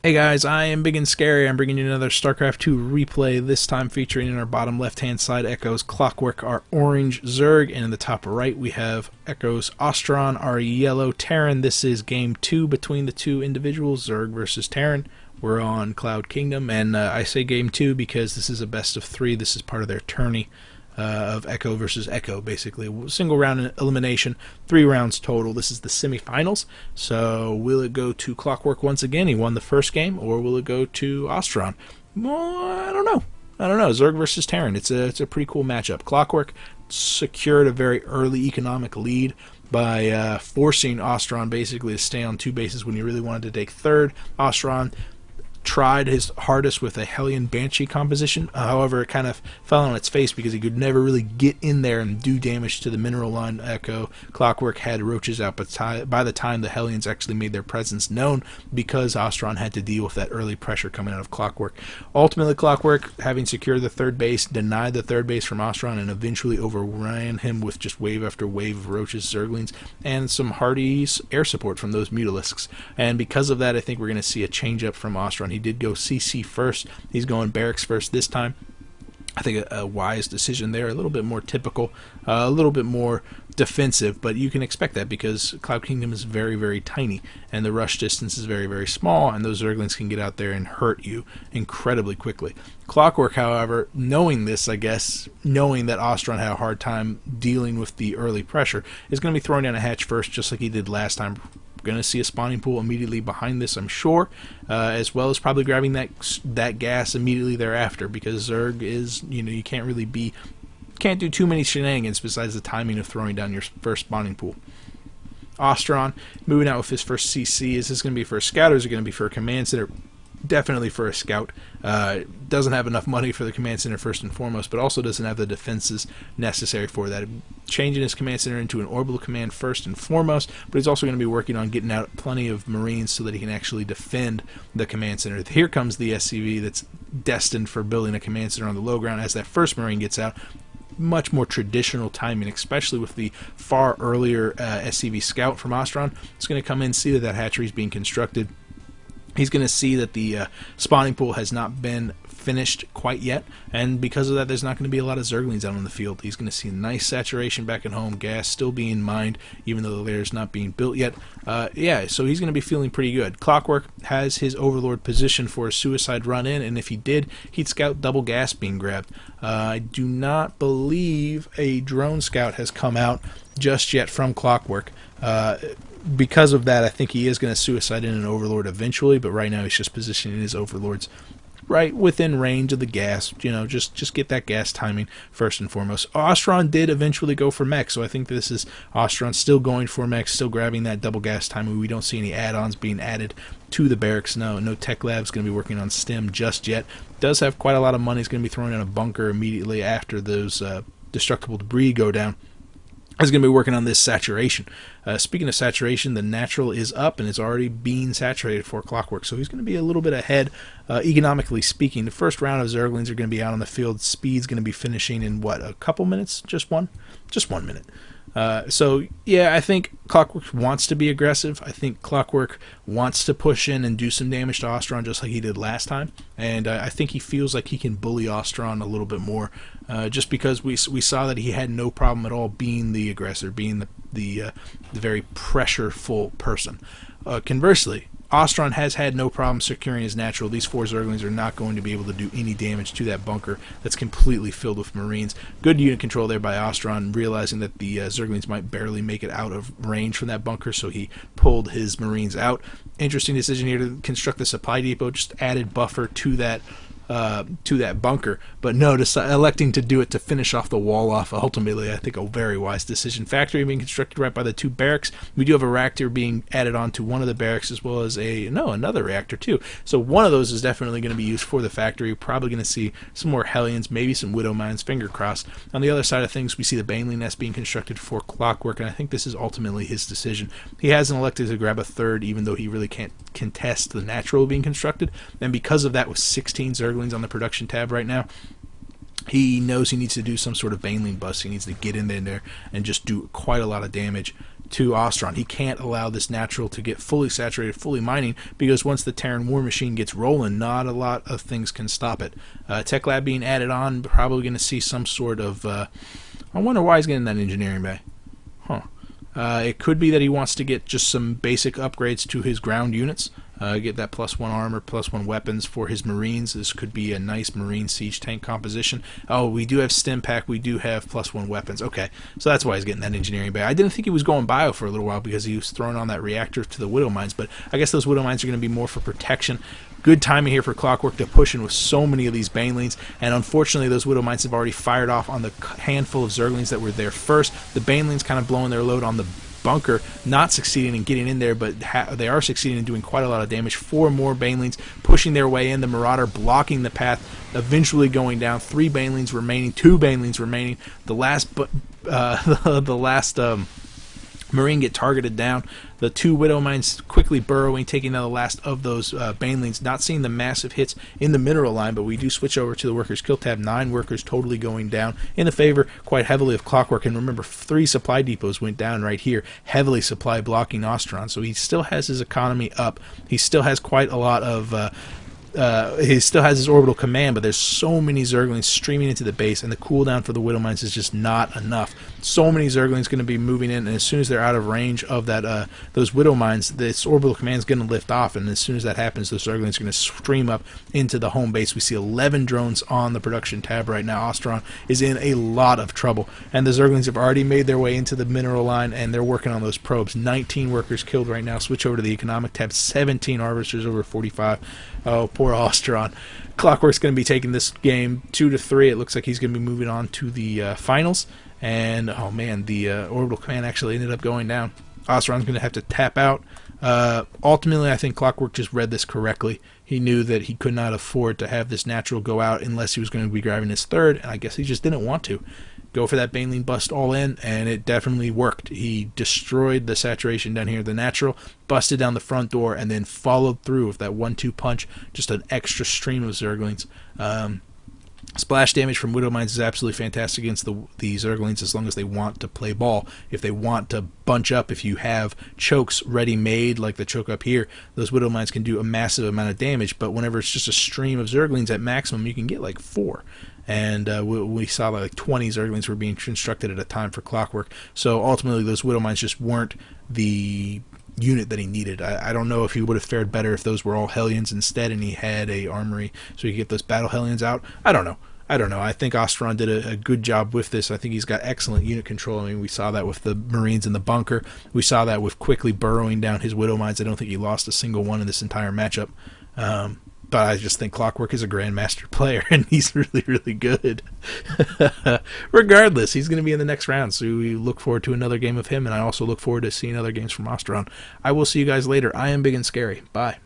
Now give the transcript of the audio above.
Hey guys, I am Big and Scary. I'm bringing you another StarCraft 2 replay, this time featuring in our bottom left-hand side Echo's Clockwork, our orange Zerg, and in the top right we have Echo's Ostron, our yellow Terran. This is game 2 between the two individuals, Zerg versus Terran. We're on Cloud Kingdom, and I say game 2 because this is a best of 3. This is part of their tourney of Echo versus Echo, basically. Single round elimination, 3 rounds total. This is the semifinals. So will it go to Clockwork once again? He won the first game, or will it go to Ostron? Well, I don't know. Zerg versus Terran. It's a pretty cool matchup. Clockwork secured a very early economic lead by forcing Ostron basically to stay on 2 bases when he really wanted to take third. Ostron tried his hardest with a Hellion Banshee composition. However, it kind of fell on its face because he could never really get in there and do damage to the mineral line Echo. Clockwork had roaches out, but by the time the Hellions actually made their presence known, because Ostron had to deal with that early pressure coming out of Clockwork. Ultimately, Clockwork, having secured the third base, denied the third base from Ostron and eventually overran him with just wave after wave of roaches, Zerglings, and some hardy air support from those Mutalisks. And because of that, I think we're going to see a change up from Ostron. He did go CC first. He's going Barracks first this time. I think a wise decision there, a little bit more typical, a little bit more defensive, but you can expect that because Cloud Kingdom is very, very tiny, and the rush distance is very, very small, and those Zerglings can get out there and hurt you incredibly quickly. Clockwork, however, knowing this, I guess, knowing that Ostron had a hard time dealing with the early pressure, is going to be throwing down a hatch first, just like he did last time. Going to see a spawning pool immediately behind this, I'm sure, as well as probably grabbing that gas immediately thereafter, because Zerg is, you can't do too many shenanigans besides the timing of throwing down your first spawning pool. Ostron moving out with his first CC. Is this going to be for a scout or is it going to be for a command center? Definitely for a scout. Doesn't have enough money for the command center first and foremost, but also doesn't have the defenses necessary for that. Changing his command center into an orbital command first and foremost, but he's also going to be working on getting out plenty of Marines so that he can actually defend the command center. Here comes the SCV that's destined for building a command center on the low ground. As that first Marine gets out, much more traditional timing, especially with the far earlier SCV scout from Ostron. It's going to come in, see that hatchery is being constructed. He's going to see that the spawning pool has not been finished quite yet, and because of that, there's not going to be a lot of Zerglings out on the field. He's going to see nice saturation back at home, gas still being mined, even though the layer's not being built yet. Yeah, so he's going to be feeling pretty good. Clockwork has his Overlord positioned for a suicide run-in, and if he did, he'd scout double gas being grabbed. I do not believe a drone scout has come out just yet from Clockwork. Because of that, I think he is going to suicide in an Overlord eventually, but right now he's just positioning his Overlords right within range of the gas. Just get that gas timing first and foremost. Ostron did eventually go for mech, so I think this is Ostron still going for mech, still grabbing that double gas timing. We don't see any add-ons being added to the barracks. No tech lab's going to be working on STEM just yet. Does have quite a lot of money. He's going to be throwing in a bunker immediately after those destructible debris go down. Is going to be working on this saturation. Speaking of saturation, the natural is up and it's already being saturated for Clockwork, so he's going to be a little bit ahead economically speaking. The first round of Zerglings are going to be out on the field. Speed's going to be finishing in what, a couple minutes? Just 1 minute. So yeah, I think Clockwork wants to be aggressive. I think Clockwork wants to push in and do some damage to Ostron just like he did last time, and I think he feels like he can bully Ostron a little bit more, just because we saw that he had no problem at all being the aggressor, being the very pressureful person. Conversely, Ostron has had no problem securing his natural. These 4 Zerglings are not going to be able to do any damage to that bunker that's completely filled with Marines. Good unit control there by Ostron, realizing that the Zerglings might barely make it out of range from that bunker, so he pulled his Marines out. Interesting decision here to construct the supply depot, just added buffer to that bunker, but no, electing to do it to finish off the wall off. Ultimately, I think a very wise decision. Factory being constructed right by the 2 barracks. We do have a reactor being added on to one of the barracks, as well as another reactor too. So one of those is definitely going to be used for the factory. We're probably going to see some more Hellions, maybe some Widow Mines, finger crossed. On the other side of things, we see the Baneling nest being constructed for Clockwork, and I think this is ultimately his decision. He hasn't elected to grab a third, even though he really can't contest the natural being constructed, and because of that, with 16 Zerglings on the production tab right now, he knows he needs to do some sort of Baneling bust. He needs to get in there and just do quite a lot of damage to Ostron. He can't allow this natural to get fully saturated, fully mining, because once the Terran War Machine gets rolling, not a lot of things can stop it. Tech Lab being added on, probably going to see some sort of... I wonder why he's getting that engineering bay. It could be that he wants to get just some basic upgrades to his ground units. Get that +1 armor, +1 weapons for his Marines. This could be a nice Marine siege tank composition. Oh, we do have stim pack. We do have +1 weapons. Okay, so that's why he's getting that engineering bay. I didn't think he was going bio for a little while because he was throwing on that reactor to the Widow Mines, but I guess those Widow Mines are going to be more for protection. Good timing here for Clockwork to push in with so many of these Banelings, and unfortunately those Widow Mines have already fired off on the handful of Zerglings that were there first. The Banelings kind of blowing their load on the bunker, not succeeding in getting in there, but they are succeeding in doing quite a lot of damage. 4 more Banelings pushing their way in, the Marauder blocking the path, eventually going down. 3 Banelings remaining, 2 Banelings remaining. The last Marine get targeted down. The 2 Widow Mines quickly burrowing, taking down the last of those Banelings. Not seeing the massive hits in the mineral line, but we do switch over to the Workers Kill tab. 9 workers totally going down in the favor quite heavily of Clockwork. And remember, 3 supply depots went down right here, heavily supply blocking Ostron. So he still has his economy up. He still has quite a lot of... he still has his orbital command, but there's so many Zerglings streaming into the base, and the cooldown for the Widow Mines is just not enough. So many Zerglings going to be moving in, and as soon as they're out of range of that those Widow Mines, this orbital command is going to lift off, and as soon as that happens, those Zerglings are going to stream up into the home base. We see 11 drones on the production tab right now. Ostron is in a lot of trouble, and the Zerglings have already made their way into the mineral line, and they're working on those probes. 19 workers killed right now. Switch over to the economic tab. 17 arbiters over 45. Oh, poor Ostron. Clockwork's going to be taking this game 2-3. It looks like he's going to be moving on to the finals. And, oh man, the orbital command actually ended up going down. Ostron's going to have to tap out. Ultimately, I think Clockwork just read this correctly. He knew that he could not afford to have this natural go out unless he was going to be grabbing his third, and I guess he just didn't want to. Go for that Baneling bust all in, and it definitely worked. He destroyed the saturation down here, the natural, busted down the front door, and then followed through with that 1-2 punch, just an extra stream of Zerglings. Splash damage from Widow Mines is absolutely fantastic against the Zerglings as long as they want to play ball. If they want to bunch up, if you have chokes ready-made, like the choke up here, those Widow Mines can do a massive amount of damage, but whenever it's just a stream of Zerglings at maximum, you can get like 4. And we saw like 20 Zerglings were being constructed at a time for Clockwork. So ultimately those Widow Mines just weren't the unit that he needed. I don't know if he would have fared better if those were all Hellions instead and he had a armory so he could get those battle Hellions out. I don't know. I think Ostron did a good job with this. I think he's got excellent unit control. I mean, we saw that with the Marines in the bunker. We saw that with quickly burrowing down his Widow Mines. I don't think he lost a single one in this entire matchup. But I just think Clockwork is a Grandmaster player, and he's really, really good. Regardless, he's going to be in the next round, so we look forward to another game of him, and I also look forward to seeing other games from Ostron. I will see you guys later. I am Big and Scary. Bye.